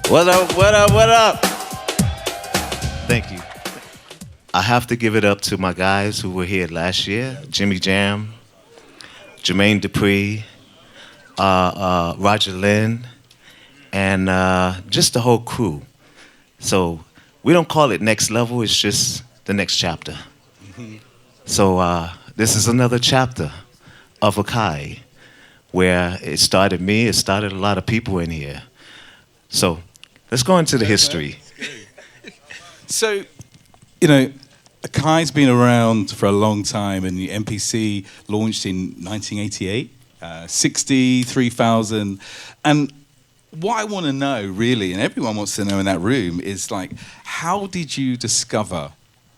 What up, what up, what up? Thank you. I have to give it up to my guys who were here last year, Jimmy Jam, Jermaine Dupri, Roger Lynn, and just the whole crew. So we don't call it next level, it's just the next chapter. So this is another chapter of Akai, where it started me, it started a lot of people in here. So let's go into the history. So, you know, Akai's been around for a long time, and the MPC launched in 1988, 63,000. And what I want to know, really, and everyone wants to know in that room, is like, how did you discover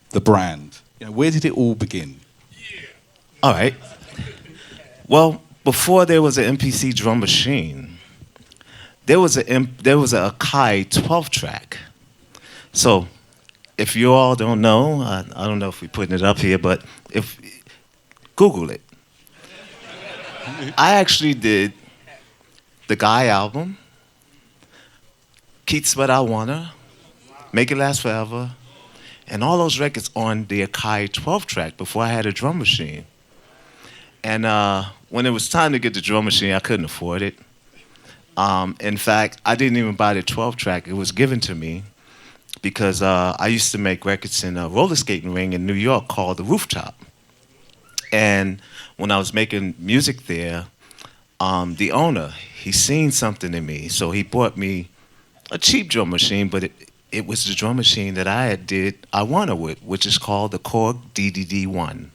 the brand? You know, where did it all begin? All right. Well, before there was an MPC drum machine, there was a Akai 12-track. So, if you all don't know, I don't know if we're putting it up here, but if Google it. I actually did the Guy album, Keith Sweat I Wanna, Make It Last Forever, and all those records on the Akai 12-track before I had a drum machine. And when it was time to get the drum machine, I couldn't afford it. In fact, I didn't even buy the 12-track. It was given to me because I used to make records in a roller skating ring in New York called The Rooftop. And when I was making music there, the owner, he seen something in me. So he bought me a cheap drum machine, but it was the drum machine that I had did I Wanna with, which is called the Korg DDD-1.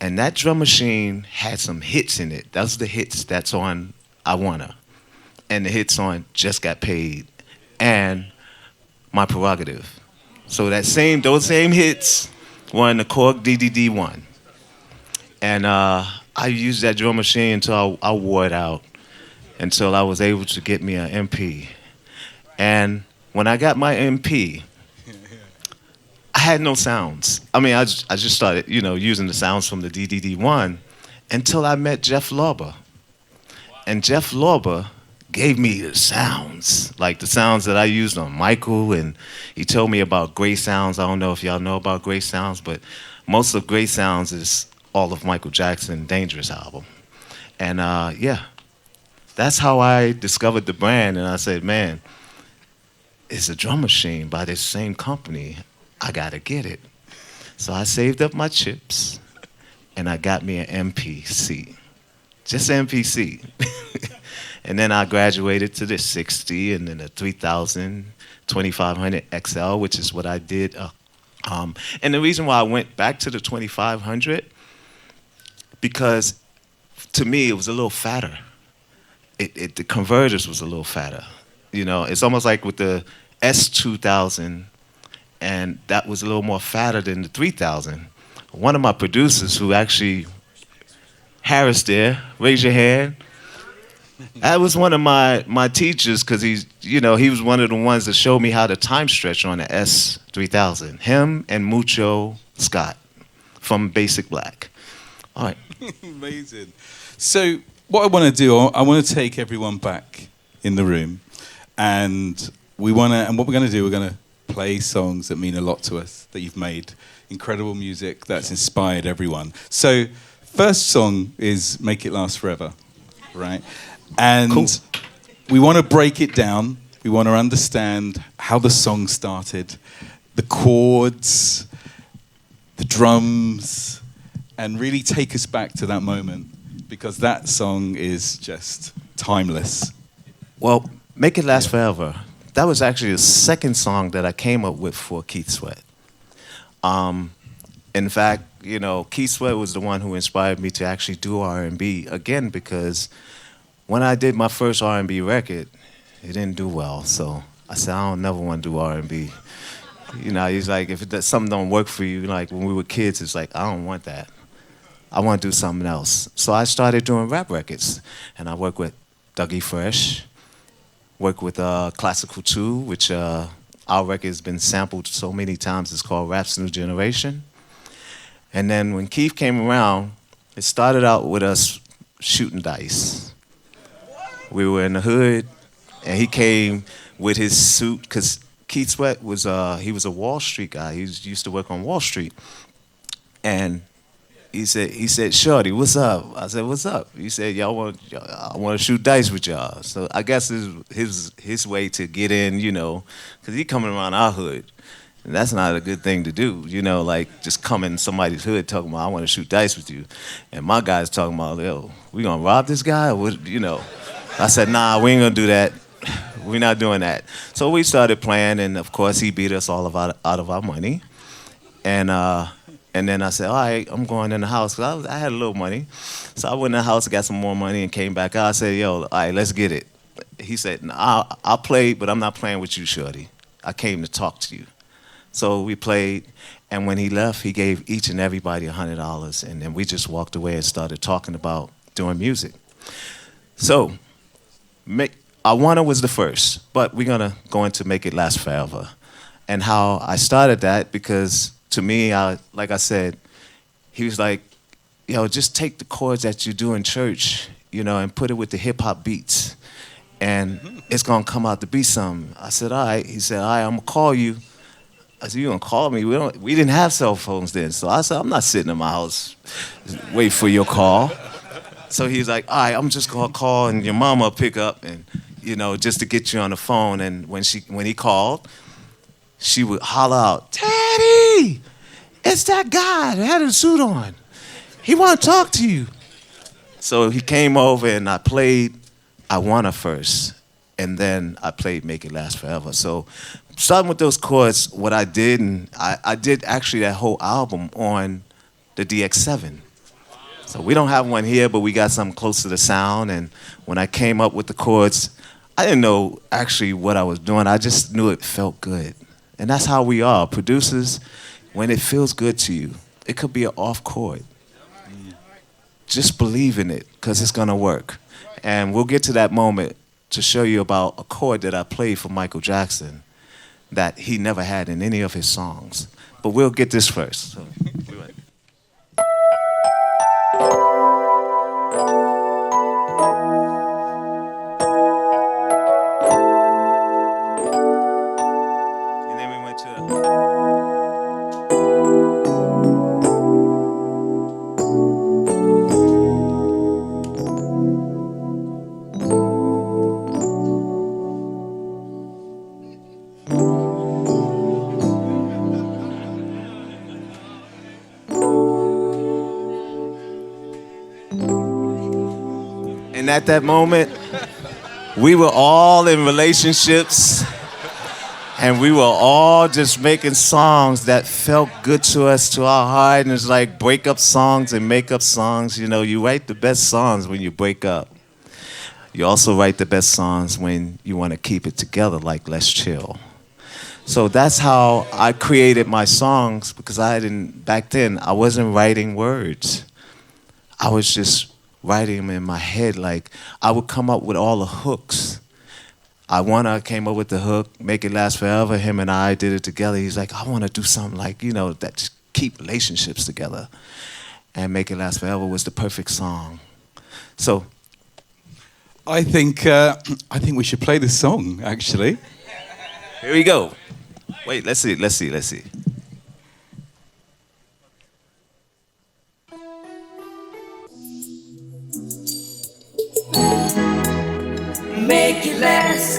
And that drum machine had some hits in it. Those are the hits that's on I Wanna. And the hits on Just Got Paid and My Prerogative. So those same hits were in the Korg DDD-1. And I used that drum machine until I wore it out, until I was able to get me an MP. And when I got my MP, I had no sounds. I mean, I just started, using the sounds from the DDD-1 until I met Jeff Lorber. And Jeff Lorber gave me the sounds, like the sounds that I used on Michael, and he told me about Great Sounds. I don't know if y'all know about Great Sounds, but most of Great Sounds is all of Michael Jackson's Dangerous album. And yeah, that's how I discovered the brand, and I said, man, it's a drum machine by this same company. I gotta get it. So I saved up my chips, and I got me an MPC. Just an MPC. And then I graduated to the 60 and then the 3000, 2500 XL, which is what I did. And the reason why I went back to the 2500, because to me it was a little fatter. The converters was a little fatter. It's almost like with the S2000, and that was a little more fatter than the 3000. One of my producers who actually, Harris there, raise your hand. That was one of my teachers, because he was one of the ones that showed me how to time stretch on the S3000. Him and Mucho Scott from Basic Black. All right. Amazing. So what I want to do, I want to take everyone back in the room, and what we're going to do, we're going to play songs that mean a lot to us, that you've made, incredible music that's inspired everyone. So first song is Make It Last Forever, right? And cool. We want to break it down. We want to understand how the song started, the chords, the drums, and really take us back to that moment, because that song is just timeless. Well, Make It Last Forever, that was actually the second song that I came up with for Keith Sweat. In fact, Keith Sweat was the one who inspired me to actually do R&B again, because when I did my first R&B record, it didn't do well. So I said, I don't never want to do R&B. He's like, if something don't work for you, like when we were kids, it's like, I don't want that. I want to do something else. So I started doing rap records, and I worked with Dougie Fresh, worked with Classical 2, which our record has been sampled so many times. It's called Rap's New Generation. And then when Keith came around, it started out with us shooting dice. We were in the hood, and he came with his suit, because Keith Sweat was he was a Wall Street guy. Used to work on Wall Street, and he said, Shorty, what's up? I said, what's up? He said, I want to shoot dice with y'all. So I guess his way to get in, because he coming around our hood. And that's not a good thing to do, like just come in somebody's hood talking about, I want to shoot dice with you. And my guy's talking about, yo, we going to rob this guy? Or what, I said, nah, we ain't going to do that. We're not doing that. So we started playing, and of course he beat us all out of our money. And then I said, all right, I'm going in the house, because I had a little money. So I went in the house, got some more money, and came back out. I said, yo, all right, let's get it. He said, nah, I'll play, but I'm not playing with you, Shorty. I came to talk to you. So we played, and when he left, he gave each and everybody $100, and then we just walked away and started talking about doing music. So, I Wanna was the first, but we're gonna go into Make It Last Forever. And how I started that, because to me, like I said, he was like, just take the chords that you do in church, and put it with the hip hop beats, and it's gonna come out to be something. I said, all right. He said, all right, I'm gonna call you. I said, you gonna call me? We didn't have cell phones then. So I said, I'm not sitting in my house wait for your call. So he's like, all right, I'm just gonna call, and your mama will pick up, and just to get you on the phone. And when he called, she would holler out, Daddy, it's that guy that had a suit on. He want to talk to you. So he came over, and I played I Wanna first, and then I played Make It Last Forever. So starting with those chords, what I did, and I did actually that whole album on the DX7. So we don't have one here, but we got something close to the sound. And when I came up with the chords, I didn't know actually what I was doing. I just knew it felt good. And that's how we are. Producers, when it feels good to you, it could be an off chord. Just believe in it, because it's going to work. And we'll get to that moment to show you about a chord that I played for Michael Jackson that he never had in any of his songs. But we'll get this first. So, and then we went to... And at that moment, we were all in relationships, and we were all just making songs that felt good to us, to our heart. And it's like breakup songs and makeup songs. You write the best songs when you break up. You also write the best songs when you want to keep it together, like Let's Chill. So that's how I created my songs, because back then, I wasn't writing words. I was just writing them in my head. Like, I would come up with all the hooks. I came up with the hook, Make It Last Forever. Him and I did it together. He's like, I want to do something like, that just keep relationships together. And Make It Last Forever was the perfect song. So, I think we should play this song, actually. Here we go. Wait, let's see. Make it last.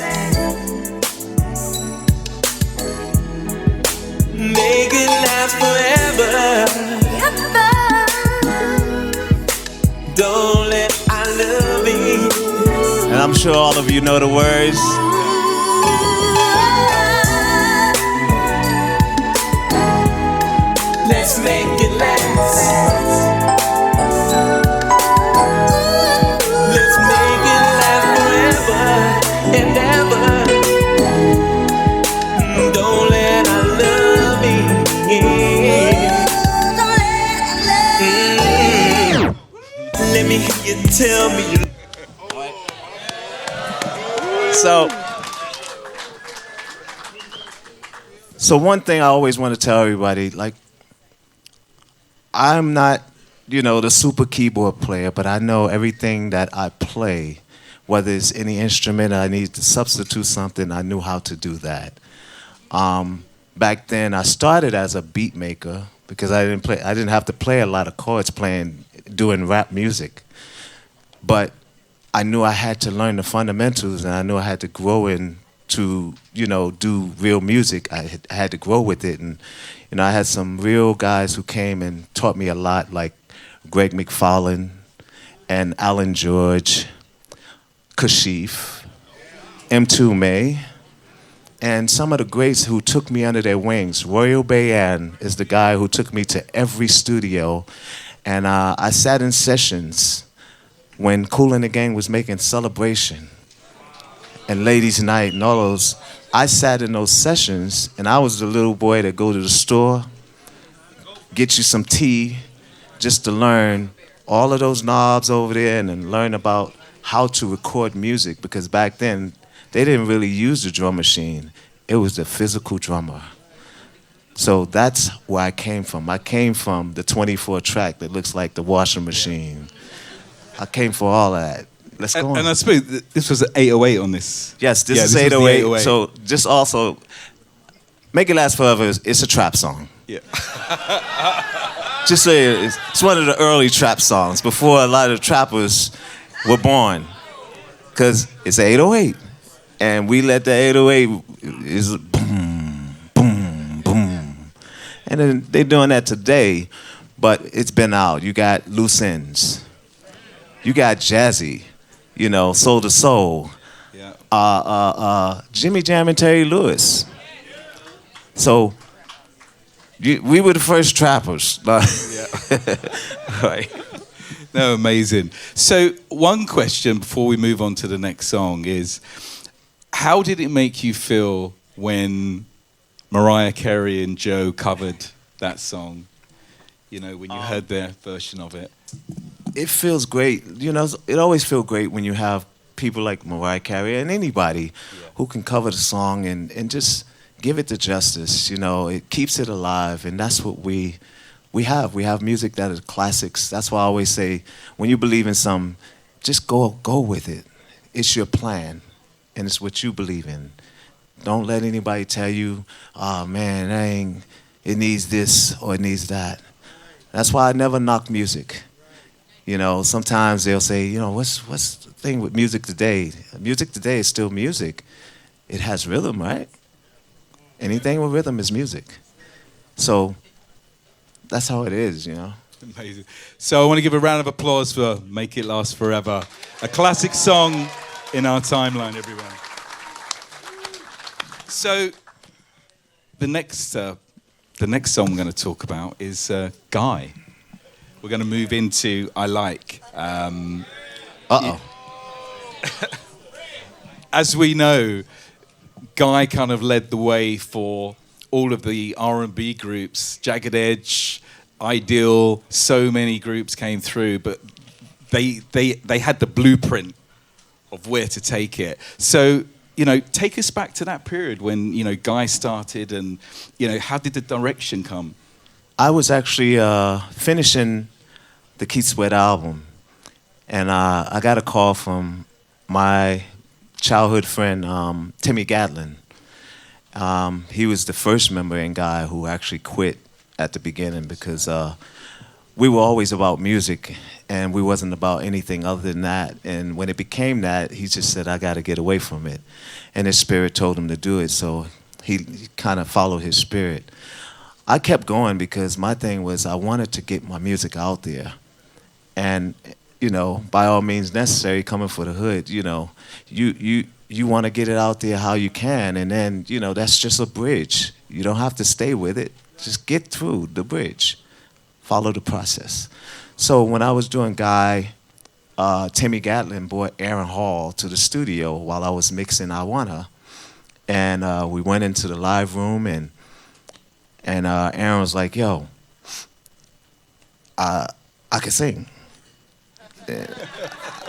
Make it last forever. Don't let I love you. And I'm sure all of you know the words. Let's make it last. Let's make it last forever and ever. Don't let our love in. Let me hear you tell me you. So one thing I always want to tell everybody, like, I'm not, the super keyboard player, but I know everything that I play whether it's any instrument I need to substitute something, I knew how to do that. Back then, I started as a beat maker because I didn't have to play a lot of chords doing rap music. But I knew I had to learn the fundamentals, and I knew I had to grow in to, do real music. I had to grow with it, and I had some real guys who came and taught me a lot, like Greg McFarlane and Alan George, Kashif, M2 May, and some of the greats who took me under their wings. Royal Bayan is the guy who took me to every studio, and I sat in sessions when Kool and the Gang was making Celebration and Ladies Night and all those. I sat in those sessions, and I was the little boy that go to the store, get you some tea, just to learn all of those knobs over there and then learn about how to record music, because back then they didn't really use the drum machine. It was the physical drummer. So that's where I came from. I came from the 24 track that looks like the washing machine. I came for all of that. Let's go on. And I suppose this was an 808 on this. Yes, this is was the 808. So just also, Make It Last Forever, it's a trap song. Yeah. Just say it's one of the early trap songs before a lot of trappers were born. Because it's 808. And we let the 808 is boom, boom, boom. And then they're doing that today, but it's been out. You got Loose Ends. You got Jazzy, Soul to Soul. Yeah. Jimmy Jam and Terry Lewis. So we were the first trappers. Right. No, amazing. So one question before we move on to the next song is, how did it make you feel when Mariah Carey and Joe covered that song? When you heard their version of it. It feels great. It always feels great when you have people like Mariah Carey and anybody who can cover the song and just give it the justice. It keeps it alive, and that's what we have. We have music that is classics. That's why I always say, when you believe in something, just go with it. It's your plan, and it's what you believe in. Don't let anybody tell you, oh man, it needs this or it needs that. That's why I never knock music. Sometimes they'll say, what's the thing with music today? Music today is still music. It has rhythm, right? Anything with rhythm is music. So that's how it is, Amazing. So I want to give a round of applause for Make It Last Forever, a classic song in our timeline, everyone. So the next song we're going to talk about is Guy. We're going to move into I Like. Uh-oh. As we know, Guy kind of led the way for all of the R&B groups. Jagged Edge, Ideal, so many groups came through, but they had the blueprint of where to take it. So, take us back to that period when, Guy started, and, how did the direction come? I was actually finishing the Keith Sweat album, and I got a call from my childhood friend, Timmy Gatlin. He was the first member in Guy who actually quit at the beginning, because we were always about music, and we wasn't about anything other than that. And when it became that, he just said, I got to get away from it. And his spirit told him to do it, so he kind of followed his spirit. I kept going because my thing was I wanted to get my music out there. And, by all means necessary, coming for the hood, you want to get it out there how you can, and then, that's just a bridge. You don't have to stay with it. Just get through the bridge. Follow the process. So when I was doing Guy, Timmy Gatlin brought Aaron Hall to the studio while I was mixing I Wanna. And we went into the live room, and Aaron was like, yo, I can sing. And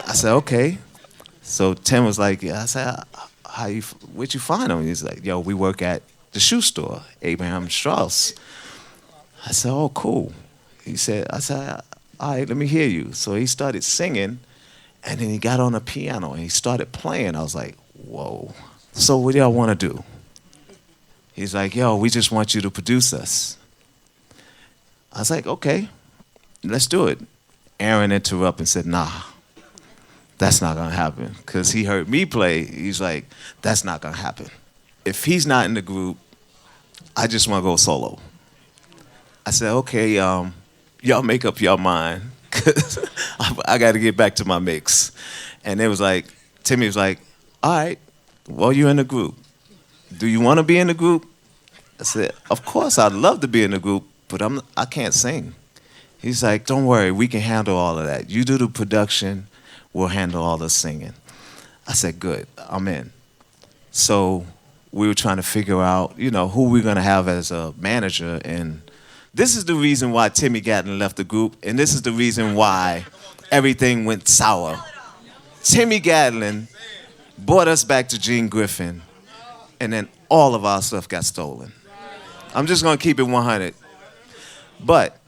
I said, okay. So Tim was like, yeah. I said, where'd you find him? He's like, yo, we work at the shoe store, Abraham Strauss. I said, oh, cool. I said, all right, let me hear you. So he started singing, And then he got on a piano and he started playing. I was like, whoa. So what do y'all want to do? He's like, yo, we just want you to produce us. I was like, okay, let's do it. Aaron interrupted and said, nah, that's not going to happen. Because he heard me play. He's like, that's not going to happen. If he's not in the group, I just want to go solo. I said, okay, y'all make up your mind. Because I got to get back to my mix. And it was like, Timmy was like, all right, well, you're in the group. Do you want to be in the group? I said, of course, I'd love to be in the group, but I can't sing. He's like, don't worry, we can handle all of that. You do the production, we'll handle all the singing. I said, good, I'm in. So we were trying to figure out, who we're going to have as a manager. And this is the reason why Timmy Gatlin left the group, and this is the reason why everything went sour. Timmy Gatlin brought us back to Gene Griffin, and then all of our stuff got stolen. I'm just going to keep it 100. But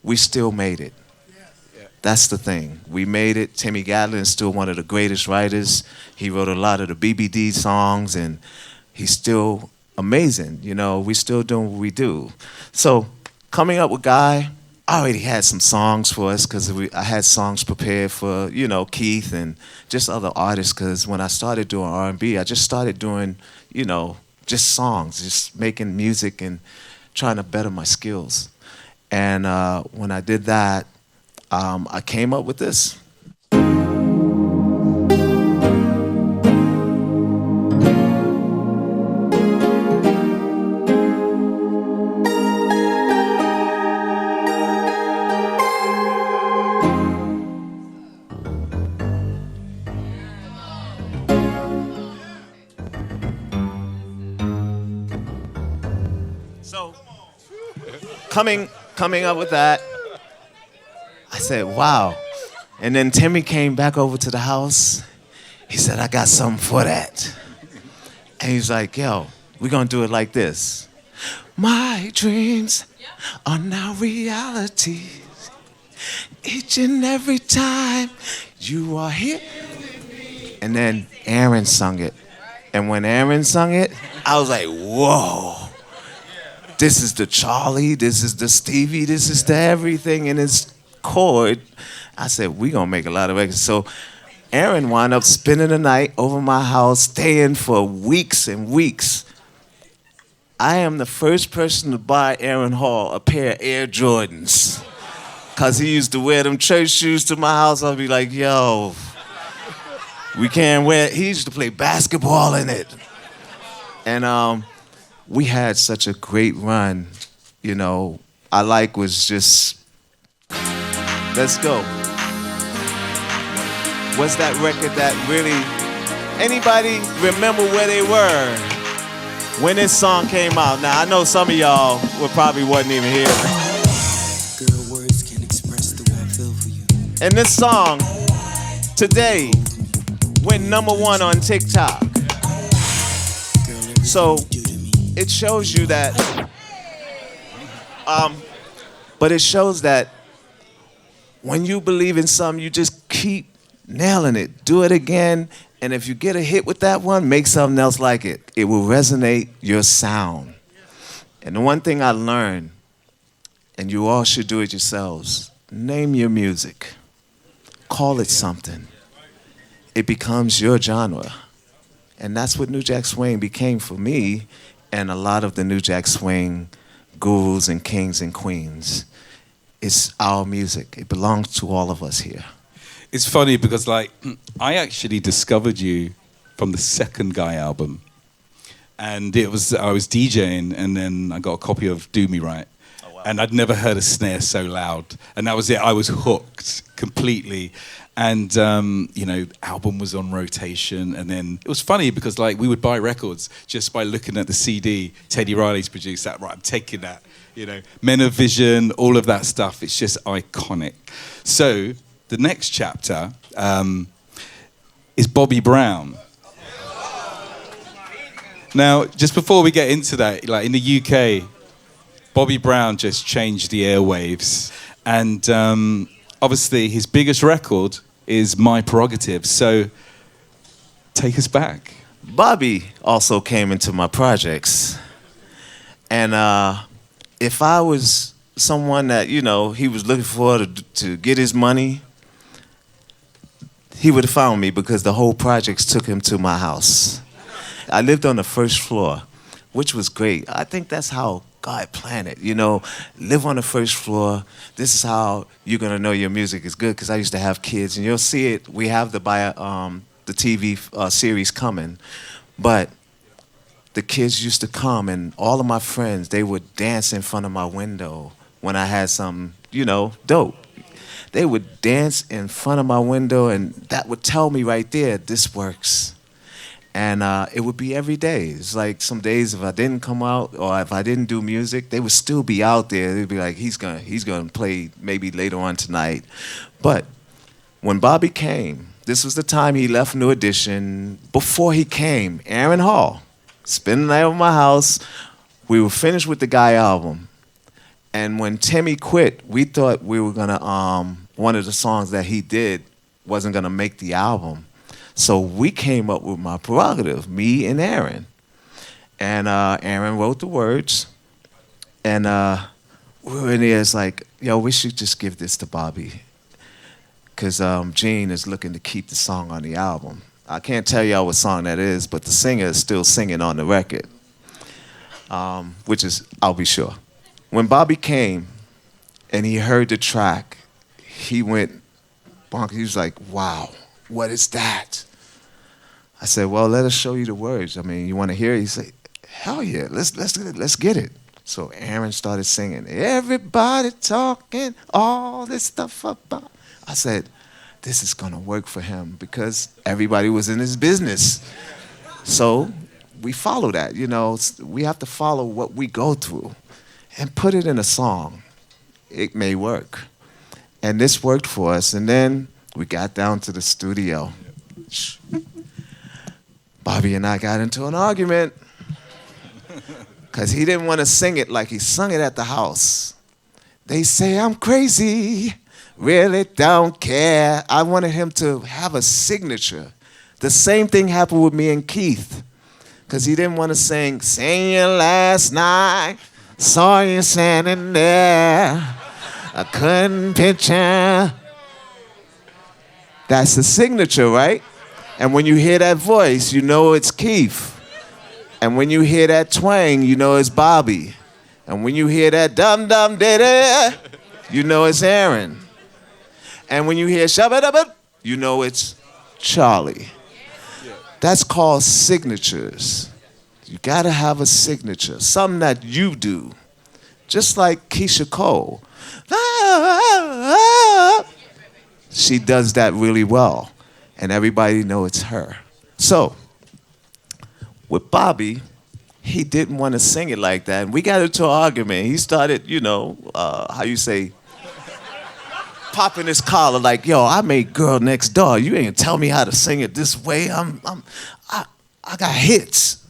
we still made it. That's the thing. We made it. Timmy Gatlin is still one of the greatest writers. He wrote a lot of the BBD songs, and he's still amazing. We still doing what we do. So coming up with Guy, I already had some songs for us because I had songs prepared for, Keith and just other artists, because when I started doing R&B, I just started doing, just songs, just making music and trying to better my skills. And when I did that, I came up with this. So, coming up with that, I said, wow. And then Timmy came back over to the house. He said, I got something for that. And he's like, yo, we're going to do it like this. My dreams are now realities. Each and every time you are here. And then Aaron sung it. And when Aaron sung it, I was like, whoa. This is the Charlie, this is the Stevie, this is the everything in his chord. I said, we gonna make a lot of records. So Aaron wound up spending the night over my house, staying for weeks and weeks. I am the first person to buy Aaron Hall a pair of Air Jordans. Cause he used to wear them church shoes to my house. I'll be like, yo, we can't wear it. He used to play basketball in it. And we had such a great run, I was just, let's go. Was that record that really, anybody remember where they were when this song came out? Now, I know some of y'all probably wasn't even here. Girl, words can't express the way I feel for you. And this song, today, went #1 on TikTok. So, it shows you that, but it shows that when you believe in something, you just keep nailing it. Do it again, and if you get a hit with that one, make something else like it. It will resonate your sound. And the one thing I learned, and you all should do it yourselves, name your music. Call it something. It becomes your genre. And that's what New Jack Swing became for me, and a lot of the New Jack Swing gurus and kings and queens. It's our music. It belongs to all of us here. It's funny because, I actually discovered you from the second Guy album. And I was DJing, and then I got a copy of Do Me Right. Oh, wow. And I'd never heard a snare so loud. And that was it. I was hooked completely. And, album was on rotation. And then it was funny because, we would buy records just by looking at the CD. Teddy Riley's produced that. Right, I'm taking that. Men of Vision, all of that stuff. It's just iconic. So the next chapter is Bobby Brown. Now, just before we get into that, in the UK, Bobby Brown just changed the airwaves. And obviously his biggest record is my prerogative. So take us back. Bobby also came into my projects. And if I was someone that, you know, he was looking for to get his money, he would have found me because the whole projects took him to my house. I lived on the first floor, which was great. I think that's how God planned it, you know, live on the first floor. This is how you're gonna know your music is good, because I used to have kids, and you'll see it. We have the TV series coming, but the kids used to come, and all of my friends, they would dance in front of my window when I had some, you know, dope. They would dance in front of my window, and that would tell me right there, this works. And it would be every day. It's like some days if I didn't come out or if I didn't do music, they would still be out there. They'd be like, he's gonna play maybe later on tonight. But when Bobby came, this was the time he left New Edition. Before he came, Aaron Hall, spending the night at my house. We were finished with the Guy album. And when Timmy quit, we thought we were gonna, one of the songs that he did wasn't gonna make the album. So we came up with my prerogative, me and Aaron. And Aaron wrote the words. And we were in there, it's like, yo, we should just give this to Bobby. Because Gene is looking to keep the song on the album. I can't tell y'all what song that is, but the singer is still singing on the record. Which is, I'll be sure. When Bobby came and he heard the track, he went bonkers. He was like, wow, what is that? I said, well, let us show you the words. I mean, you want to hear it? He said, hell yeah, let's get it. So Aaron started singing, everybody talking all this stuff about. I said, this is going to work for him because everybody was in his business. So we follow that, you know. We have to follow what we go through and put it in a song. It may work. And this worked for us. And then we got down to the studio. Bobby and I got into an argument because he didn't want to sing it like he sung it at the house. They say I'm crazy, really don't care. I wanted him to have a signature. The same thing happened with me and Keith, because he didn't want to sing you last night, saw you standing there, I couldn't picture. That's the signature, right? And when you hear that voice, you know it's Keith. And when you hear that twang, you know it's Bobby. And when you hear that dum-dum-diddy, you know it's Aaron. And when you hear shabba-dabba, you know it's Charlie. That's called signatures. You gotta have a signature, something that you do. Just like Keisha Cole. She does that really well. And everybody know it's her. So, with Bobby, he didn't want to sing it like that. And we got into an argument. He started, you know, how you say, popping his collar like, yo, I made Girl Next Door. You ain't tell me how to sing it this way. I got hits.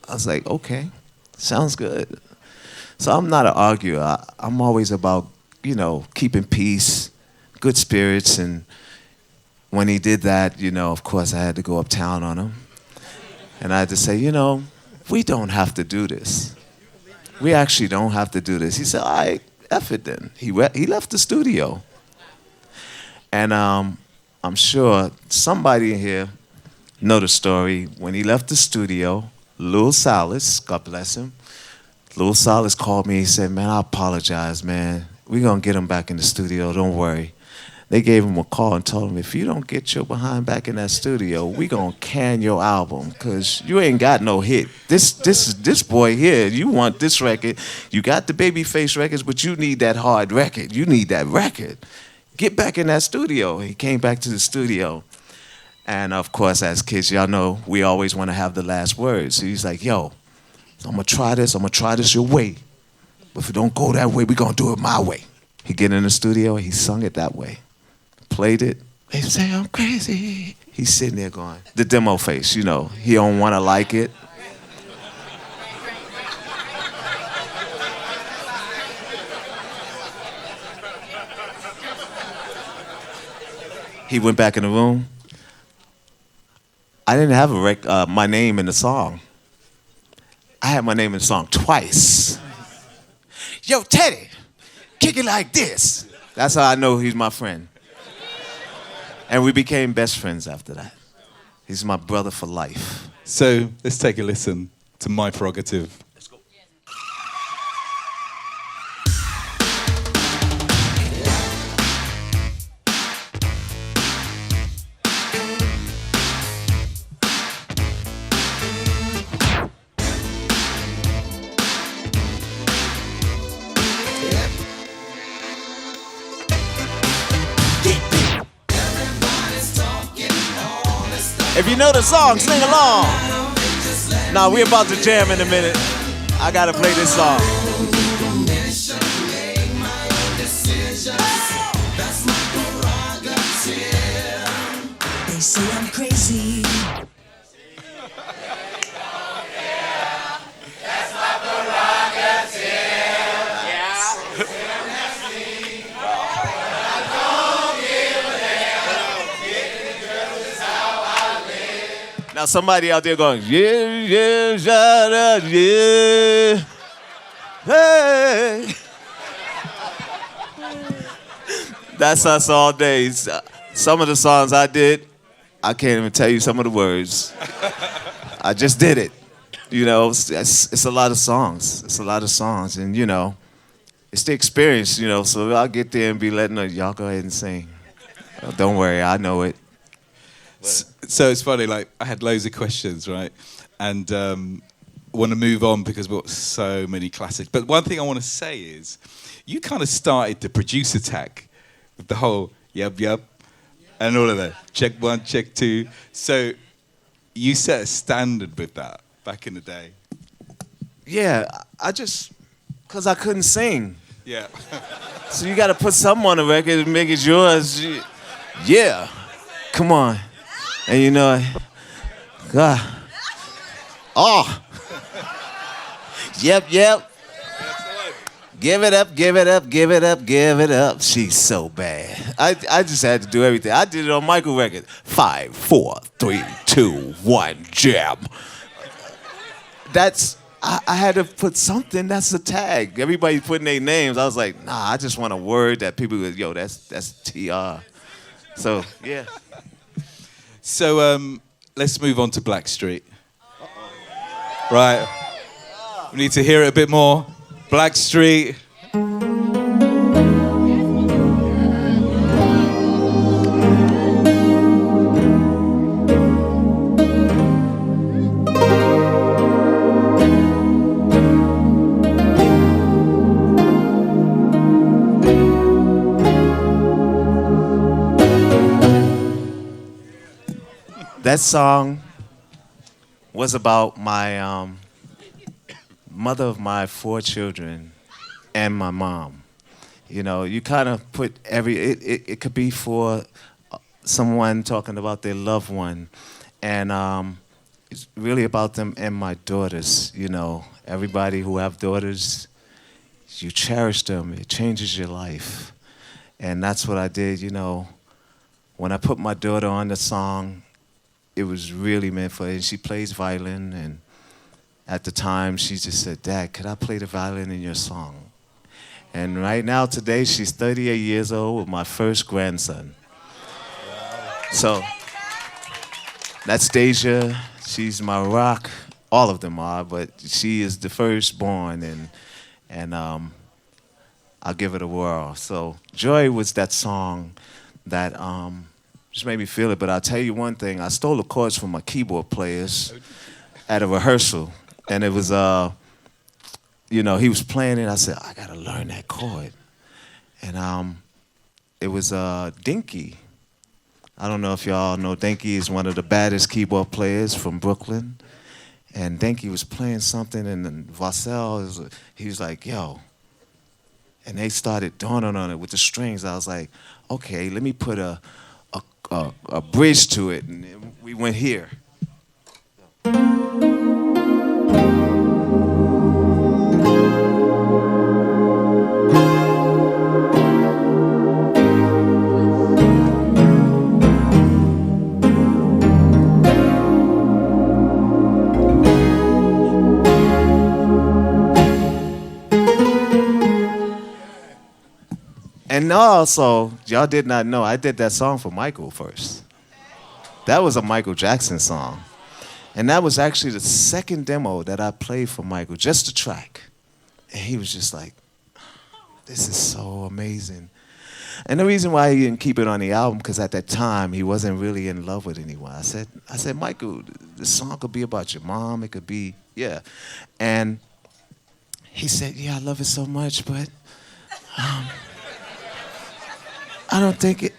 I was like, okay, sounds good. So I'm not an arguer. I'm always about, you know, keeping peace, good spirits, and when he did that, you know, of course, I had to go uptown on him. And I had to say, you know, we don't have to do this. We actually don't have to do this. He said, all right, F it then. He left the studio. And I'm sure somebody in here know the story. When he left the studio, Lil Salas, God bless him, Lil Salas called me. He said, man, I apologize, man. We're going to get him back in the studio. Don't worry. They gave him a call and told him, if you don't get your behind back in that studio, we gonna can your album, because you ain't got no hit. This boy here, you want this record. You got the Babyface records, but you need that hard record. You need that record. Get back in that studio. He came back to the studio. And of course, as kids, y'all know, we always want to have the last word. So he's like, yo, I'm gonna try this your way. But if it don't go that way, we gonna do it my way. He get in the studio, he sung it that way. Played it. They say I'm crazy. He's sitting there going, the demo face, you know, he don't want to like it. He went back in the room. I didn't have my name in the song. I had my name in the song twice. Yo, Teddy, kick it like this. That's how I know he's my friend. And we became best friends after that. He's my brother for life. So let's take a listen to My Prerogative. If you know the song, sing along. Now we're about to jam in a minute. I gotta play this song. They say I'm crazy. Now somebody out there going, yeah, yeah, shout out, yeah. Hey. That's us all day. Some of the songs I did, I can't even tell you some of the words. I just did it. You know, it's a lot of songs. It's a lot of songs. And, you know, it's the experience, you know. So I'll get there and be letting y'all go ahead and sing. Don't worry, I know it. So it's funny, like, I had loads of questions, right? And want to move on because we've got so many classics. But one thing I want to say is, you kind of started the producer tag with the whole yup, and all of that. Check one, check two. So you set a standard with that back in the day. Yeah, because I couldn't sing. Yeah. So you got to put something on the record and make it yours. Yeah, come on. And you know, God. Oh. Yep. Give it up, give it up, give it up, give it up. She's so bad. I just had to do everything. I did it on Michael record. 5, 4, 3, 2, 1, jam. I had to put something, that's a tag. Everybody putting their names. I was like, nah, I just want a word that people go, yo, that's TR. So, yeah. So let's move on to Blackstreet. Right. We need to hear it a bit more. Blackstreet. That song was about my mother of my 4 children and my mom. You know, you kind of put it could be for someone talking about their loved one. And it's really about them and my daughters, you know. Everybody who have daughters, you cherish them. It changes your life. And that's what I did, you know. When I put my daughter on the song, it was really meant for her. And she plays violin, and at the time, she just said, Dad, could I play the violin in your song? And right now, today, she's 38 years old with my first grandson. So that's Deja. She's my rock. All of them are, but she is the firstborn, and I'll give it a whirl. So Joy was that song that just made me feel it. But I'll tell you one thing. I stole the chords from my keyboard players at a rehearsal. And it was, you know, he was playing it. I said, I got to learn that chord. And it was Dinky. I don't know if y'all know Dinky is one of the baddest keyboard players from Brooklyn. And Dinky was playing something, and then Vassell, he was like, yo. And they started dawning on it with the strings. I was like, okay, let me put a bridge to it. And we went here. And also, y'all did not know, I did that song for Michael first. That was a Michael Jackson song. And that was actually the second demo that I played for Michael, just a track. And he was just like, this is so amazing. And the reason why he didn't keep it on the album, because at that time he wasn't really in love with anyone. I said, Michael, the song could be about your mom. It could be, yeah. And he said, yeah, I love it so much, but I don't think it.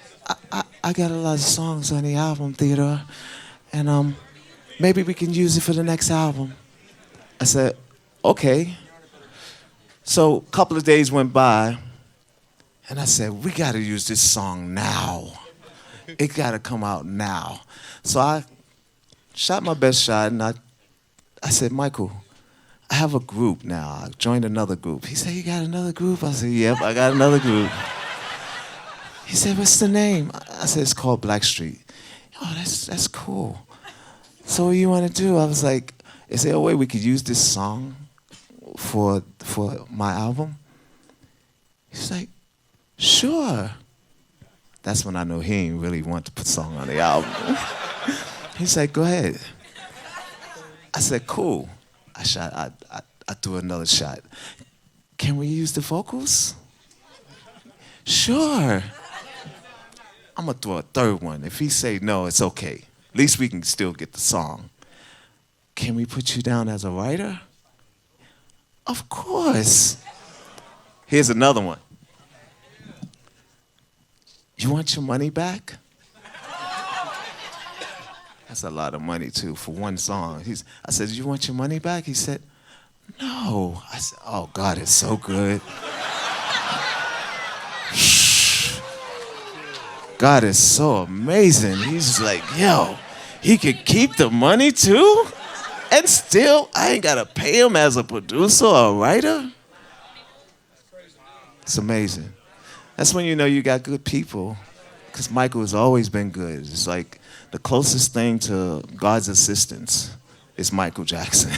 I got a lot of songs on the album, Theodore, and maybe we can use it for the next album. I said, okay. So a couple of days went by. And I said, we got to use this song now. It got to come out now. So I shot my best shot, and I said, Michael, I have a group now. I joined another group. He said, you got another group? I said, yep, I got another group. He said, what's the name? I said, it's called Blackstreet. Oh, that's cool. So what do you want to do? I was like, is there a way we could use this song for my album? He's like, sure. That's when I know he ain't really want to put song on the album. He's like, go ahead. I said, cool. I threw another shot. Can we use the vocals? Sure. I'm gonna throw a third one. If he say no, it's okay. At least we can still get the song. Can we put you down as a writer? Of course. Here's another one. You want your money back? That's a lot of money, too, for one song. I said, you want your money back? He said, no. I said, oh, God, it's so good. God is so amazing. He's like, yo, he could keep the money, too? And still, I ain't got to pay him as a producer or a writer? It's amazing. That's when you know you got good people, because Michael has always been good. It's like the closest thing to God's assistance is Michael Jackson.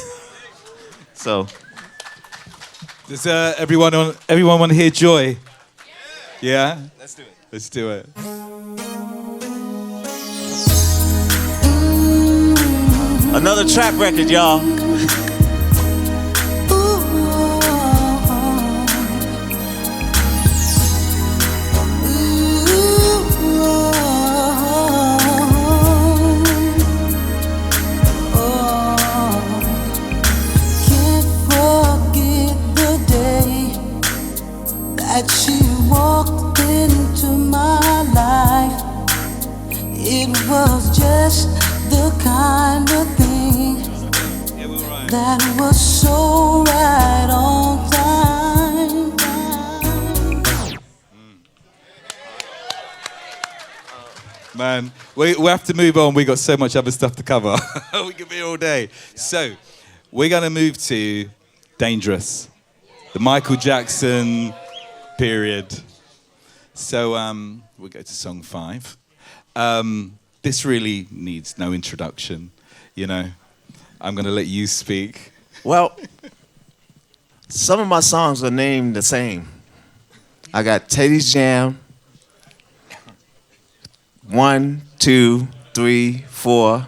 So, does everyone want to hear Joy? Yeah? let's do it. Let's do it. Another trap record, y'all. That she walked into my life. It was just the kind of thing that was so right on time. Man, we have to move on. We got so much other stuff to cover. We could be here all day. So, we're going to move to Dangerous, the Michael Jackson period. So we'll go to song 5. This really needs no introduction, you know. I'm going to let you speak. Well, some of my songs are named the same. I got Teddy's Jam, 1, 2, 3, 4,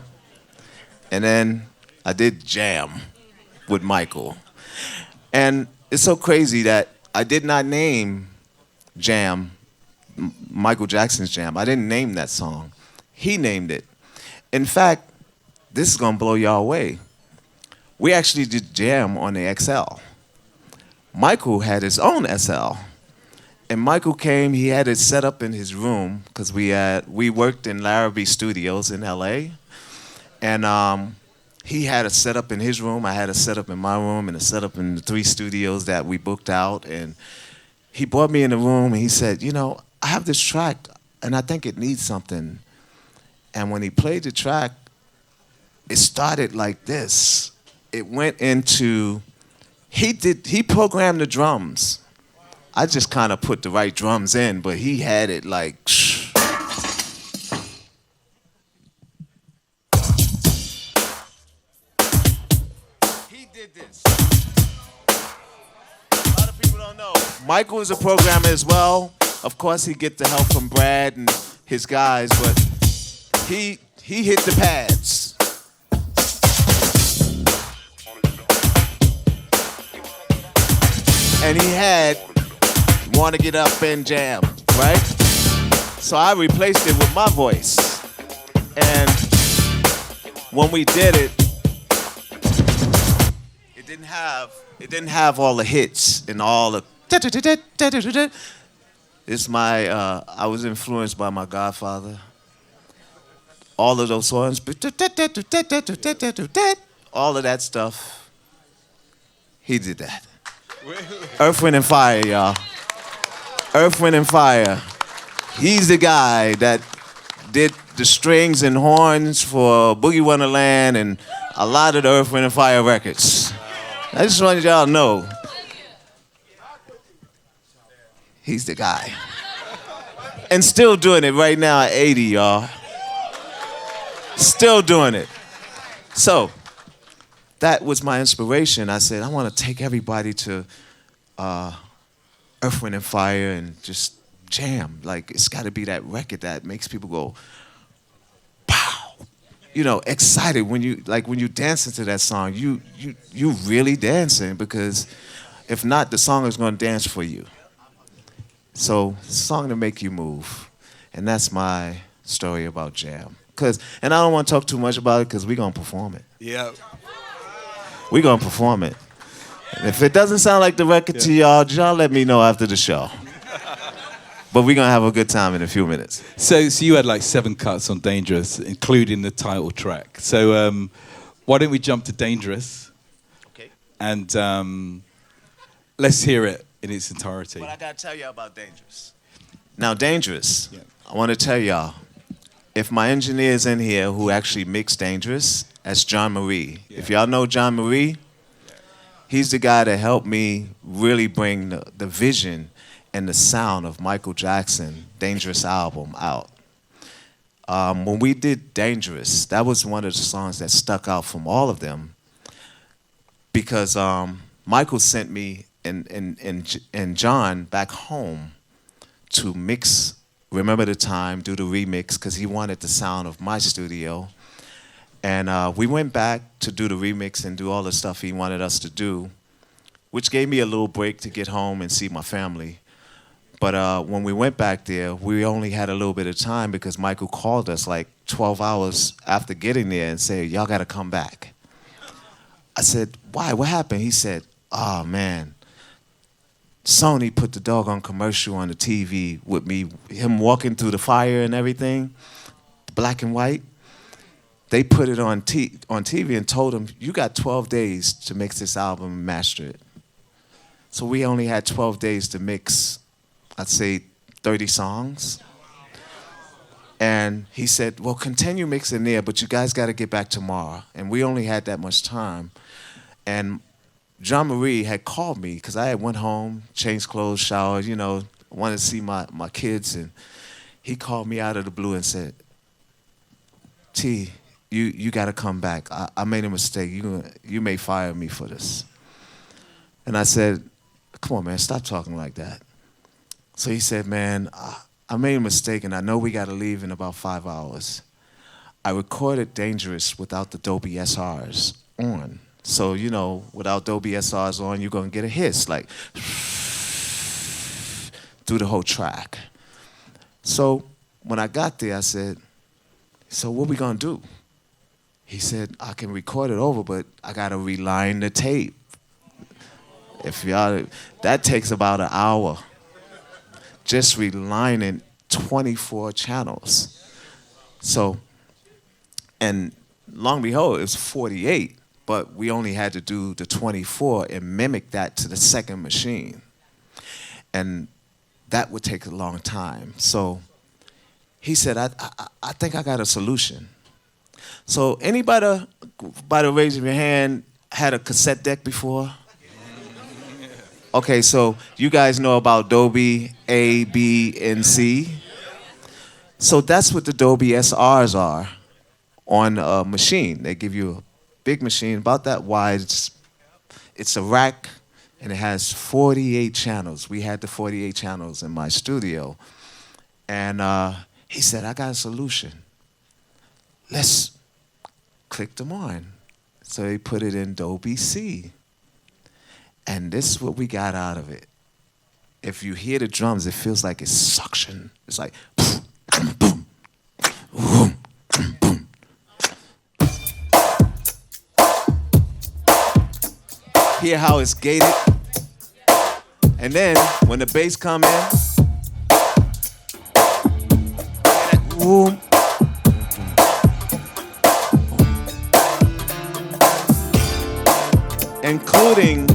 and then I did Jam with Michael. And it's so crazy that I did not name Jam, Michael Jackson's Jam. I didn't name that song. He named it. In fact, this is gonna blow y'all away. We actually did Jam on the XL. Michael had his own SL. And Michael came, he had it set up in his room, because we worked in Larrabee Studios in LA. And he had it set up in his room, I had it set up in my room, and it set up in the 3 studios that we booked out. And he brought me in the room and he said, you know, I have this track and I think it needs something. And when he played the track, it started like this. It went into, he programmed the drums. I just kind of put the right drums in, but he had it like, he did this. A lot of people don't know. Michael is a programmer as well. Of course, he get the help from Brad and his guys, but he hit the pads. And he had Want to Get Up and Jam, right? So I replaced it with my voice. And when we did it, it didn't have all the hits and all the it's my I was influenced by my godfather. All of those songs, all of that stuff, he did that. Earth, Wind, and Fire, y'all. Earth, Wind, and Fire. He's the guy that did the strings and horns for Boogie Wonderland and a lot of the Earth, Wind, and Fire records. I just wanted y'all to know. He's the guy. And still doing it right now at 80, y'all. Still doing it. So, that was my inspiration. I said, I want to take everybody to Earth, Wind, and Fire and just jam. Like, it's got to be that record that makes people go, pow. You know, excited when you dance into that song. You really dancing, because if not, the song is going to dance for you. So, song to make you move. And that's my story about jam. And I don't want to talk too much about it because we're going to perform it. Yeah. We're going to perform it. And if it doesn't sound like the record to y'all let me know after the show. But we're going to have a good time in a few minutes. So you had like 7 cuts on Dangerous, including the title track. So why don't we jump to Dangerous? Okay. And let's hear it in its entirety. But I got to tell y'all about Dangerous. Now, Dangerous, I want to tell y'all, if my engineer's in here who actually mixed Dangerous, that's John Marie. Yeah. If y'all know John Marie, he's the guy that helped me really bring the vision and the sound of Michael Jackson, Dangerous album out. When we did Dangerous, that was one of the songs that stuck out from all of them, because Michael sent me and John back home to mix Remember the Time, do the remix, because he wanted the sound of my studio. And we went back to do the remix and do all the stuff he wanted us to do, which gave me a little break to get home and see my family. But when we went back there, we only had a little bit of time because Michael called us like 12 hours after getting there and said, y'all got to come back. I said, why? What happened? He said, oh, man. Sony put the doggone commercial on the TV with me, him walking through the fire and everything, black and white. They put it on TV and told him, you got 12 days to mix this album and master it. So we only had 12 days to mix, I'd say, 30 songs. And he said, well, continue mixing there, but you guys got to get back tomorrow. And we only had that much time. And John Marie had called me because I had went home, changed clothes, showered, you know, wanted to see my kids. And he called me out of the blue and said, T, you got to come back. I made a mistake. You may fire me for this. And I said, come on, man, stop talking like that. So he said, man, I made a mistake, and I know we got to leave in about 5 hours. I recorded Dangerous without the Dolby SRs on. So, you know, without Dolby SRs on, you're going to get a hiss, like, through the whole track. So when I got there, I said, so what we going to do? He said, I can record it over, but I got to reline the tape. That takes about an hour. Just relining 24 channels. So, and long behold, it was 48, but we only had to do the 24 and mimic that to the second machine. And that would take a long time. So he said, I think I got a solution. So anybody, by the raise of your hand, had a cassette deck before? Okay, so you guys know about Dolby A, B, and C. So that's what the Dolby SRs are on a machine. They give you a big machine about that wide. It's a rack, and it has 48 channels. We had the 48 channels in my studio. And he said, I got a solution. Let's click them on. So he put it in Dolby C. And this is what we got out of it. If you hear the drums, it feels like it's suction. It's like boom, boom, boom, boom. Hear how it's gated? And then when the bass come in, boom. Including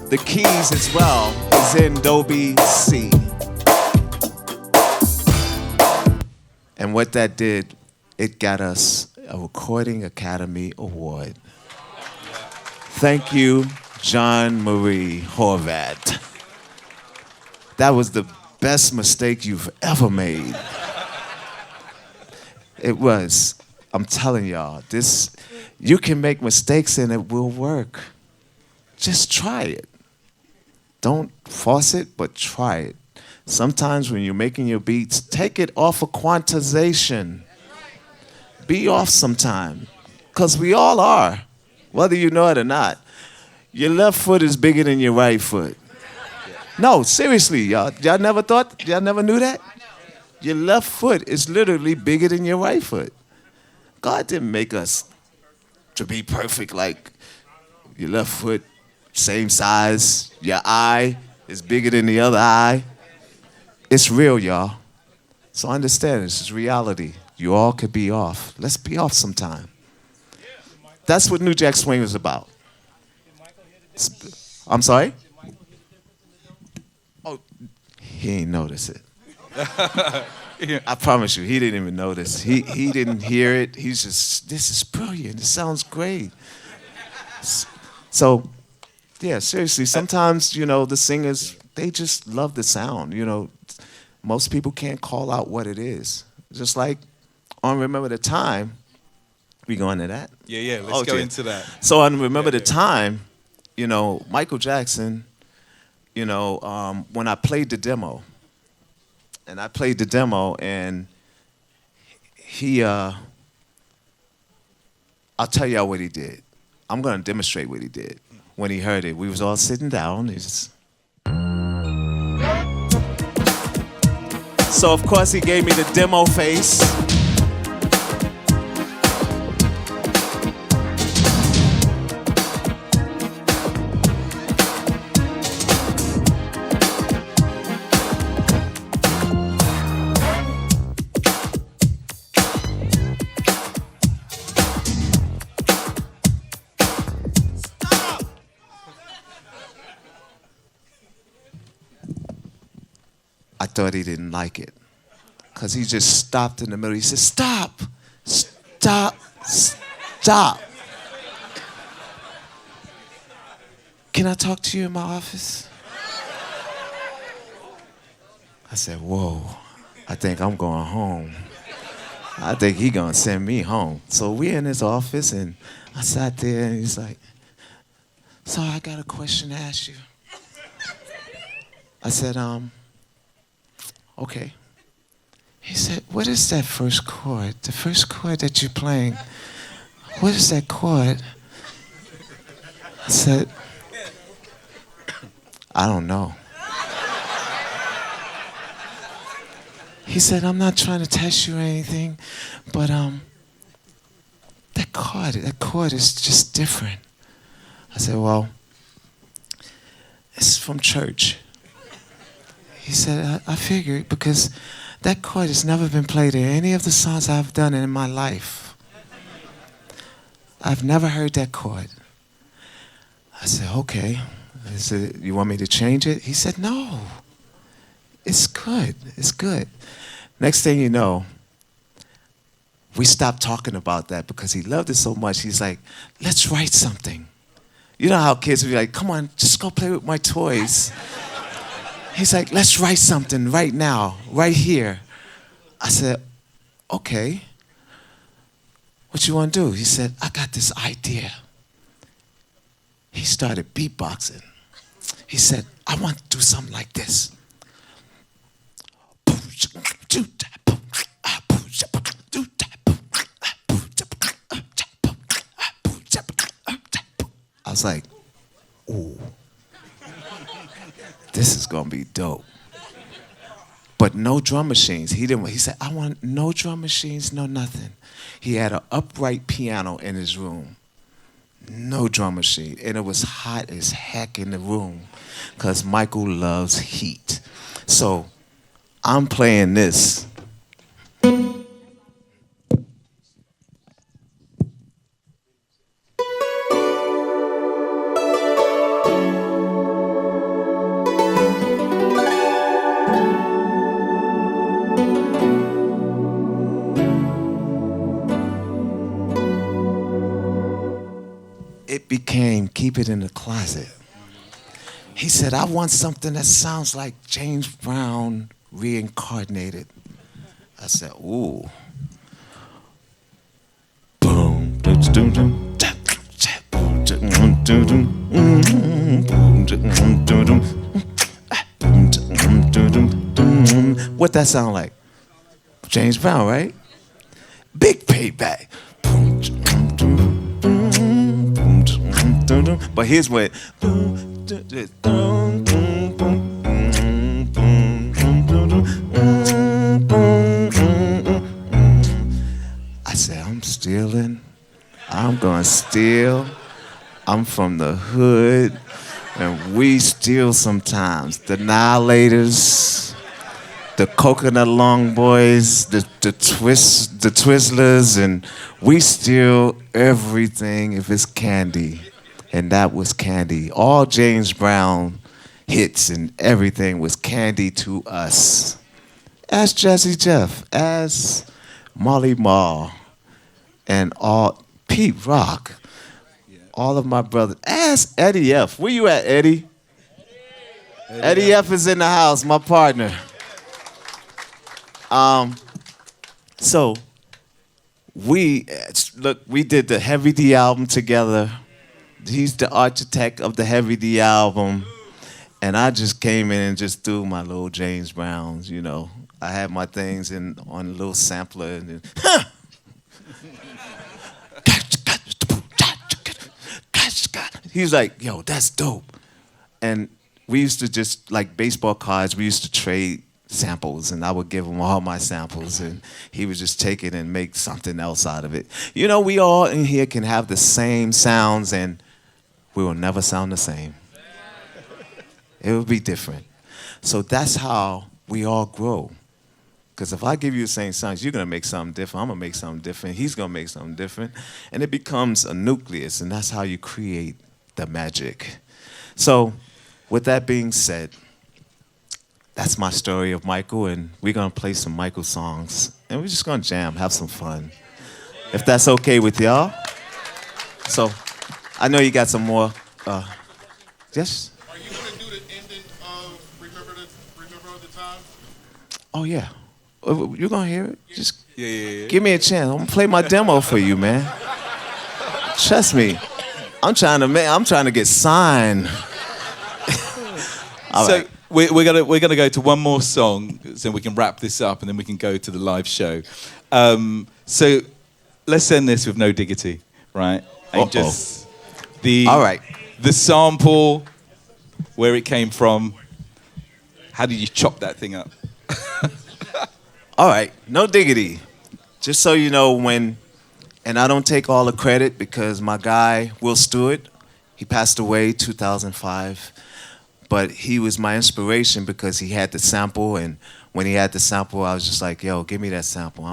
the keys as well is in Dolby C. And what that did, it got us a Recording Academy Award. Thank you, John Marie Horvat. That was the best mistake you've ever made. It was. I'm telling y'all, this, you can make mistakes and it will work. Just try it. Don't force it, but try it. Sometimes when you're making your beats, take it off of quantization. Be off sometime, because we all are, whether you know it or not. Your left foot is bigger than your right foot. No, seriously, y'all. Y'all never thought, y'all never knew that? Your left foot is literally bigger than your right foot. God didn't make us to be perfect like your left foot, same size, your eye is bigger than the other eye. It's real, y'all. So understand, this is reality. You all could be off. Let's be off sometime. That's what New Jack Swing is about. I'm sorry? Oh, he ain't notice it. I promise you, he didn't even notice. He didn't hear it. He's just, this is brilliant. It sounds great. So, yeah, seriously, sometimes, you know, the singers, they just love the sound. You know, most people can't call out what it is. Just like on Remember the Time, we go into that? Yeah, let's go into that. So on Remember the Time, you know, Michael Jackson, you know, when I played the demo, and he, I'll tell y'all what he did. I'm gonna demonstrate what he did. When he heard it, we was all sitting down. So of course he gave me the demo face. I thought he didn't like it, because he just stopped in the middle. He said, stop, stop, stop. Can I talk to you in my office? I said, whoa, I think I'm going home. I think he gonna send me home. So we're in his office, and I sat there, and he's like, so I got a question to ask you. I said, okay. He said, what is that first chord? The first chord that you're playing, what is that chord? I said, I don't know. He said, I'm not trying to test you or anything, but that chord is just different. I said, well, it's from church. He said, I figured, because that chord has never been played in any of the songs I've done in my life. I've never heard that chord. I said, okay. I said, you want me to change it? He said, no. It's good. It's good. Next thing you know, we stopped talking about that because he loved it so much. He's like, let's write something. You know how kids would be like, come on, just go play with my toys. He's like, let's write something right now, right here. I said, okay. What you want to do? He said, I got this idea. He started beatboxing. He said, I want to do something like this. I was like, ooh, this is gonna be dope. But no drum machines. He said, I want no drum machines, no nothing. He had an upright piano in his room. No drum machine. And it was hot as heck in the room because Michael loves heat. So I'm playing this. It became Keep It in the Closet. He said, I want something that sounds like James Brown reincarnated. I said, ooh. Boom. What that sound like? James Brown, right? Big payback. But here's what. I said, I'm stealing. I'm gonna steal. I'm from the hood, and we steal sometimes. The Annihilators, the Coconut Long Boys, the Twizzlers, and we steal everything if it's candy. And that was candy. All James Brown hits and everything was candy to us. Ask Jazzy Jeff, ask Molly Marr, and all Pete Rock, all of my brothers. Ask Eddie F. Where you at, Eddie? Eddie F is in the house, my partner. So we did the Heavy D album together. He's the architect of the Heavy D album. And I just came in and just threw my little James Browns, you know. I had my things on a little sampler and then, He's like, yo, that's dope. And we used to just, like baseball cards, we used to trade samples, and I would give him all my samples, and he would just take it and make something else out of it. You know, we all in here can have the same sounds, and we will never sound the same. It will be different. So that's how we all grow. Because if I give you the same sounds, you're going to make something different. I'm going to make something different. He's going to make something different. And it becomes a nucleus, and that's how you create the magic. So with that being said, that's my story of Michael, and we're going to play some Michael songs. And we're just going to jam, have some fun. If that's okay with y'all. So I know you got some more. Yes? Are you going to do the ending of Remember the Time? Oh, yeah. You're going to hear it? Just Yeah. give me a chance. I'm going to play my demo for you, man. Trust me. I'm trying to get signed. All So right. we're gonna go to one more song, so we can wrap this up, and then we can go to the live show. So let's end this with No Diggity, right? And Uh-oh. just All right. the sample, where it came from. How did you chop that thing up? All right, No Diggity. Just so you know, and I don't take all the credit because my guy, Will Stewart, he passed away 2005, but he was my inspiration because he had the sample, and when he had the sample, I was just like, yo, give me that sample.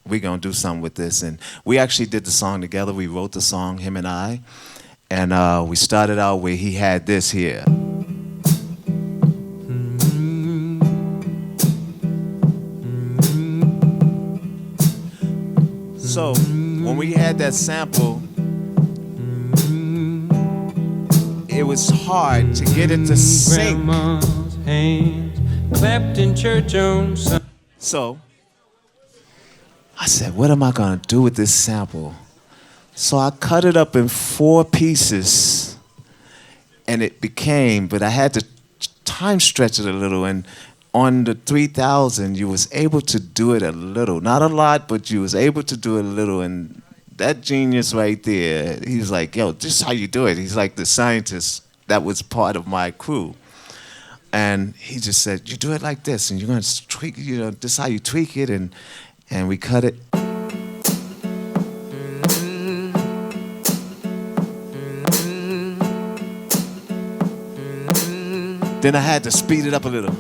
We're going to do something with this. And we actually did the song together. We wrote the song, him and I, and we started out where he had this here. So when we had that sample, it was hard to get it to sync. Grandma's hands clapped in church on Sunday. So I said, what am I gonna do with this sample? So I cut it up in 4 pieces, and it became, but I had to time stretch it a little, and on the 3000 you was able to do it a little, not a lot, but you was able to do it a little. And that genius right there, he's like, yo, this is how you do it. He's like the scientist that was part of my crew. And he just said, you do it like this, and you're going to tweak, this is how you tweak it, and we cut it. Then I had to speed it up a little.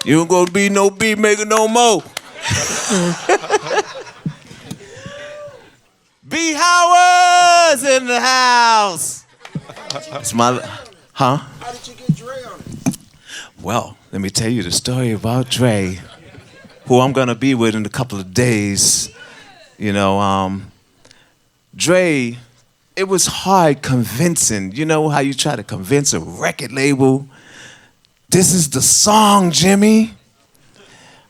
You ain't gonna be no beat maker no more. B. Howard's in the house. It's my, huh? How did you get Dre on it? Well, let me tell you the story about Dre, who I'm gonna be with in a couple of days. Dre, it was hard convincing. You know how you try to convince a record label? This is the song, Jimmy.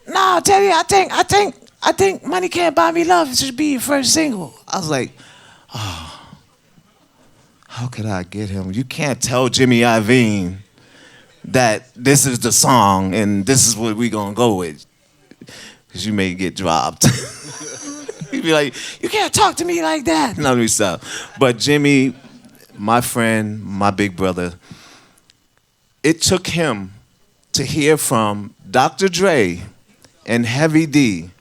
No, Teddy, I think Money Can't Buy Me Love should be your first single. I was like, oh, how could I get him? You can't tell Jimmy Iovine that this is the song and this is what we gonna go with, because you may get dropped. He'd be like, you can't talk to me like that. No, let me stop. But Jimmy, my friend, my big brother, it took him to hear from Dr. Dre and Heavy D,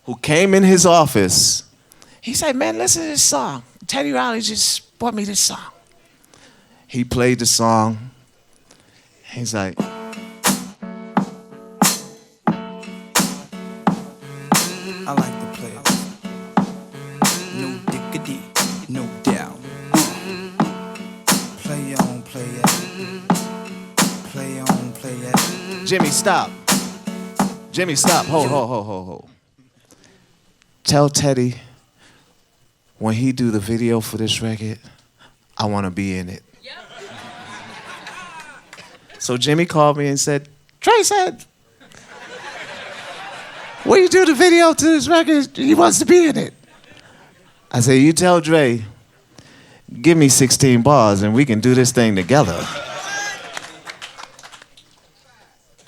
who came in his office. He said, man, listen to this song. Teddy Riley just brought me this song. He played the song. He's like, I like to play it. No diggity, no doubt. Play on, play it. Play on, play it. Jimmy, stop. Jimmy, stop. Hold. Tell Teddy, when he do the video for this record, I want to be in it. Yep. So Jimmy called me and said, Trey said, when you do the video to this record, he wants to be in it. I said, you tell Dre, give me 16 bars and we can do this thing together.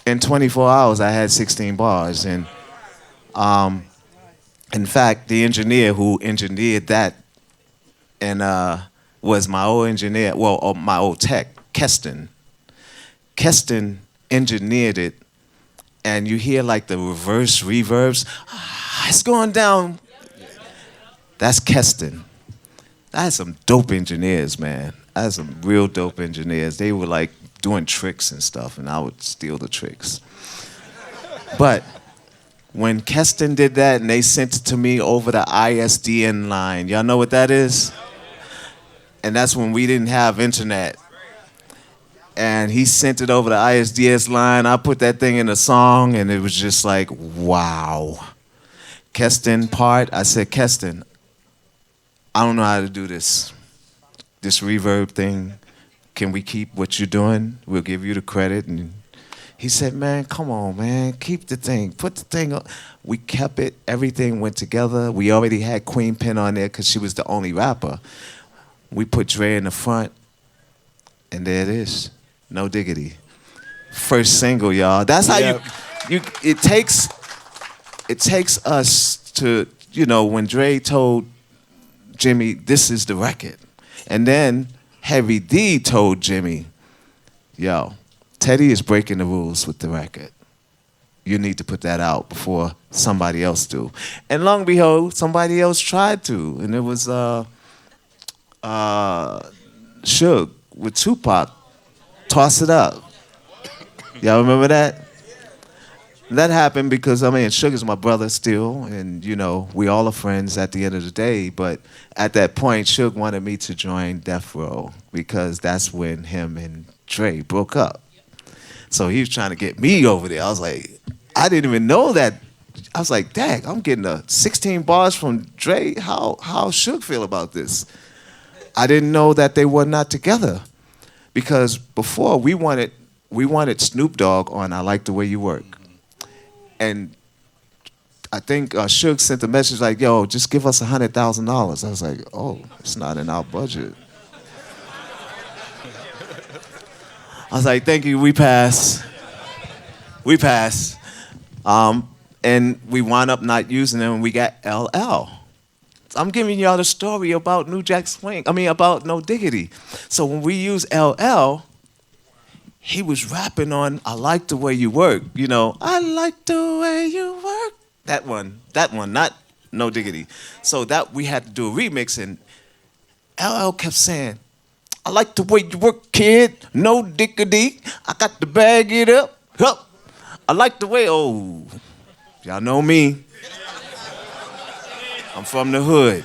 In 24 hours, I had 16 bars. And in fact, the engineer who engineered that and was my old engineer, my old tech, Keston. Keston engineered it, and you hear like the reverse reverbs. It's going down. That's Keston. I had some dope engineers, man. I had some real dope engineers. They were like doing tricks and stuff, and I would steal the tricks. But when Keston did that and they sent it to me over the ISDN line, y'all know what that is? And that's when we didn't have internet. And he sent it over the ISDS line. I put that thing in a song, and it was just like, wow. Keston part, I said, Keston, I don't know how to do this reverb thing. Can we keep what you're doing? We'll give you the credit. And he said, man, come on, man. Keep the thing. Put the thing up. We kept it. Everything went together. We already had Queen Pen on there because she was the only rapper. We put Dre in the front, and there it is. No Diggity. First single, y'all. That's how it takes us to, when Dre told Jimmy, this is the record. And then Heavy D told Jimmy, yo, Teddy is breaking the rules with the record. You need to put that out before somebody else do. And long behold, somebody else tried to. And it was Suge with Tupac. Toss It Up. Y'all remember that? That happened because, I mean, Sugar's my brother still, and, you know, we all are friends at the end of the day, but at that point, Suge wanted me to join Death Row because that's when him and Dre broke up. So he was trying to get me over there. I was like, I didn't even know that. I was like, dang, I'm getting 16 bars from Dre. How Suge feel about this? I didn't know that they were not together because before we wanted Snoop Dogg on I Like the Way You Work. And I think Suge sent a message like, yo, just give us $100,000. I was like, oh, it's not in our budget. I was like, thank you, we pass. We pass. And we wound up not using them, and we got LL. I'm giving y'all the story about New Jack Swing, about No Diggity. So when we used LL, he was rapping on I Like the Way You Work. You know, I like the way you work. That one, not No Diggity. So that we had to do a remix, and LL kept saying, I like the way you work, kid. No diggity. I got to bag it up. Hup. I like the way, oh, y'all know me. I'm from the hood.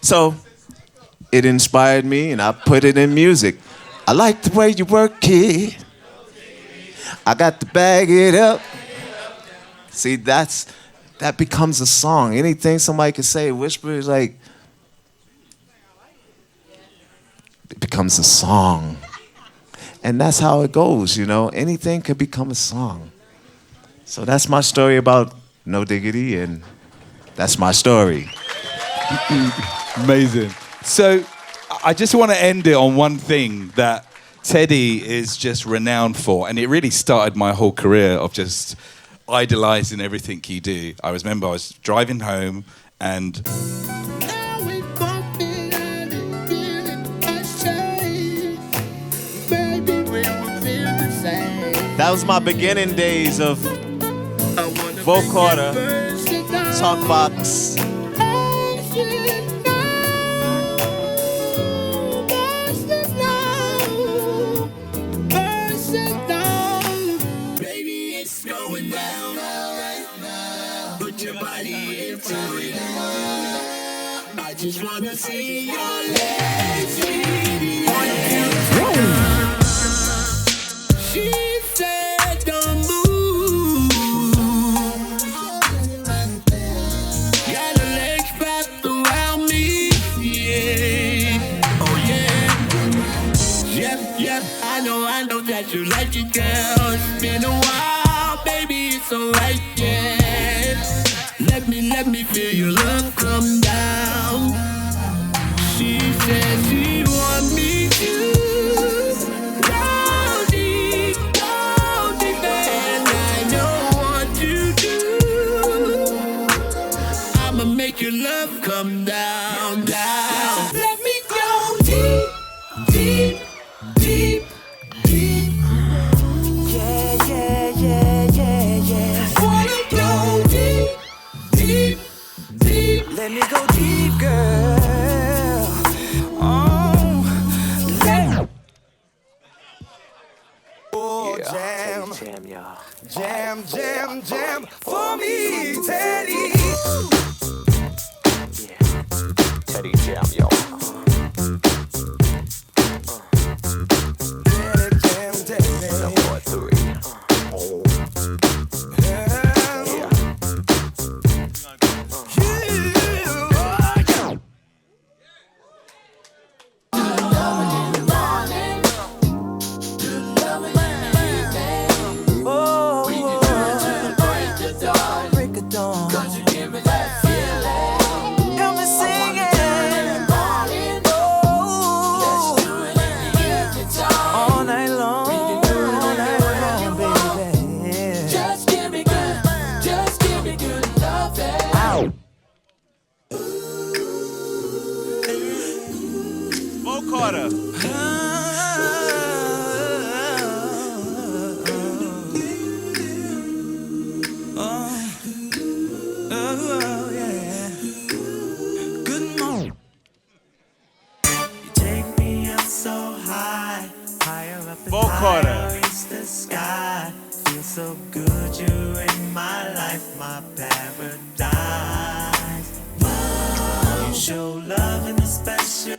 So it inspired me, and I put it in music. I like the way you work, kid. I got to bag it up. See, that becomes a song. Anything somebody can say, whisper is like, it becomes a song. And that's how it goes, you know. Anything could become a song. So that's my story about No Diggity, and that's my story. Amazing. So I just want to end it on one thing that Teddy is just renowned for, and it really started my whole career of just idolizing everything he do. I remember I was driving home and That was my beginning days of vocoder, talkbox. I just wanna see your legs. She said don't move. Got her legs wrapped around me. Yeah. Oh yeah. Yep. I know that you like it, girl. It's been a while, baby. It's alright, yeah. Let me feel your love come down. She said she want me to go deep, and I know what to do. I'ma make your love come down. Let me go deep. Yeah. Wanna go deep. Let me go deep, girl. Jam for me, Teddy. Yeah, Teddy jam, yo. Number 3. so good, you're in my life, my paradise. You show love in a special.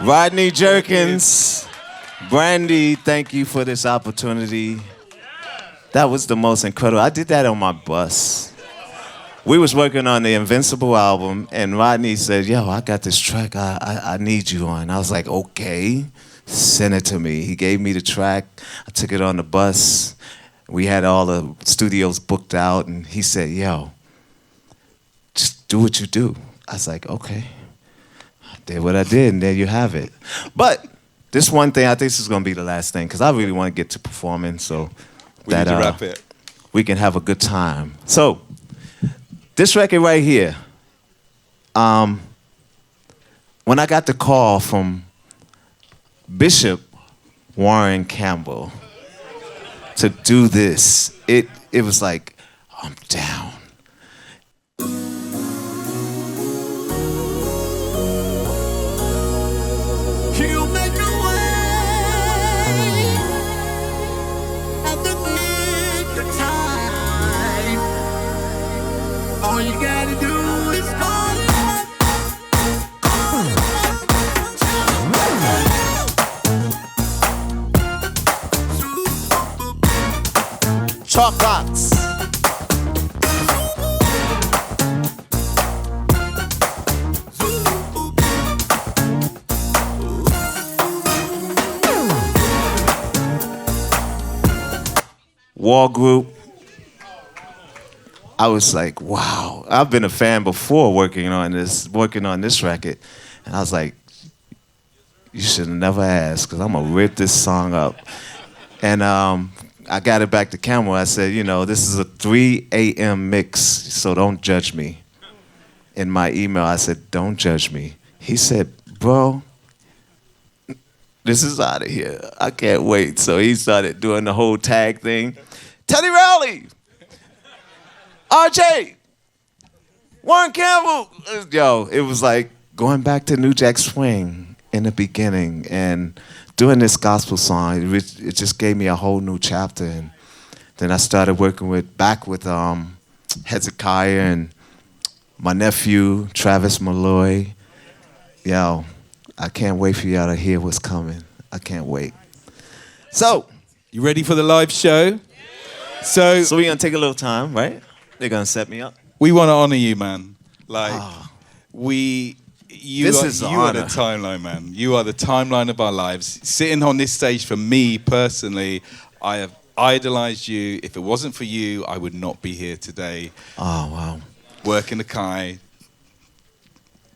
Rodney Jerkins, Brandy, thank you for this opportunity. That was the most incredible. I did that on my bus. We was working on the Invincible album, and Rodney said, yo, I got this track I need you on. I was like, okay, send it to me. He gave me the track. I took it on the bus. We had all the studios booked out, and he said, yo, just do what you do. I was like, okay. Did what I did, and there you have it. But this one thing, I think this is going to be the last thing, because I really want to get to performing, so We need to wrap it. we can have a good time. So, this record right here, when I got the call from Bishop Warren Campbell to do this, it was like, I'm down. You make a way at the nick of time. All you gotta do is call it Chalk box. War Group. I was like, wow. I've been a fan before working on this record. And I was like, you should have never asked, because I'm going to rip this song up. And I got it back to Campbell. I said, you know, this is a 3 a.m. mix, so don't judge me. In my email, I said, don't judge me. He said, bro, this is out of here. I can't wait. So he started doing the whole tag thing. Teddy Riley, RJ, Warren Campbell. Yo, it was like going back to New Jack Swing in the beginning and doing this gospel song. It just gave me a whole new chapter. And then I started working with Hezekiah and my nephew, Travis Malloy. Yo, I can't wait for y'all to hear what's coming. I can't wait. So, You ready for the live show? So we're going to take a little time, right? They're going to set me up. we want to honor you, man. Like Ah. you This are, is an you are the honor. timeline, man. You are the timeline of our lives. Sitting on this stage for me personally, I have idolized you. If it wasn't for you, I would not be here today. Oh, wow. Working Akai,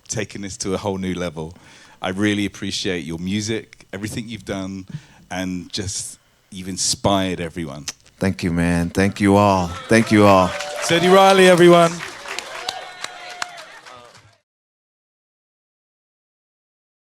taking this to a whole new level. I really appreciate your music, everything you've done, and just you've inspired everyone. Thank you, man. Thank you all. Thank you all. Teddy Riley, everyone.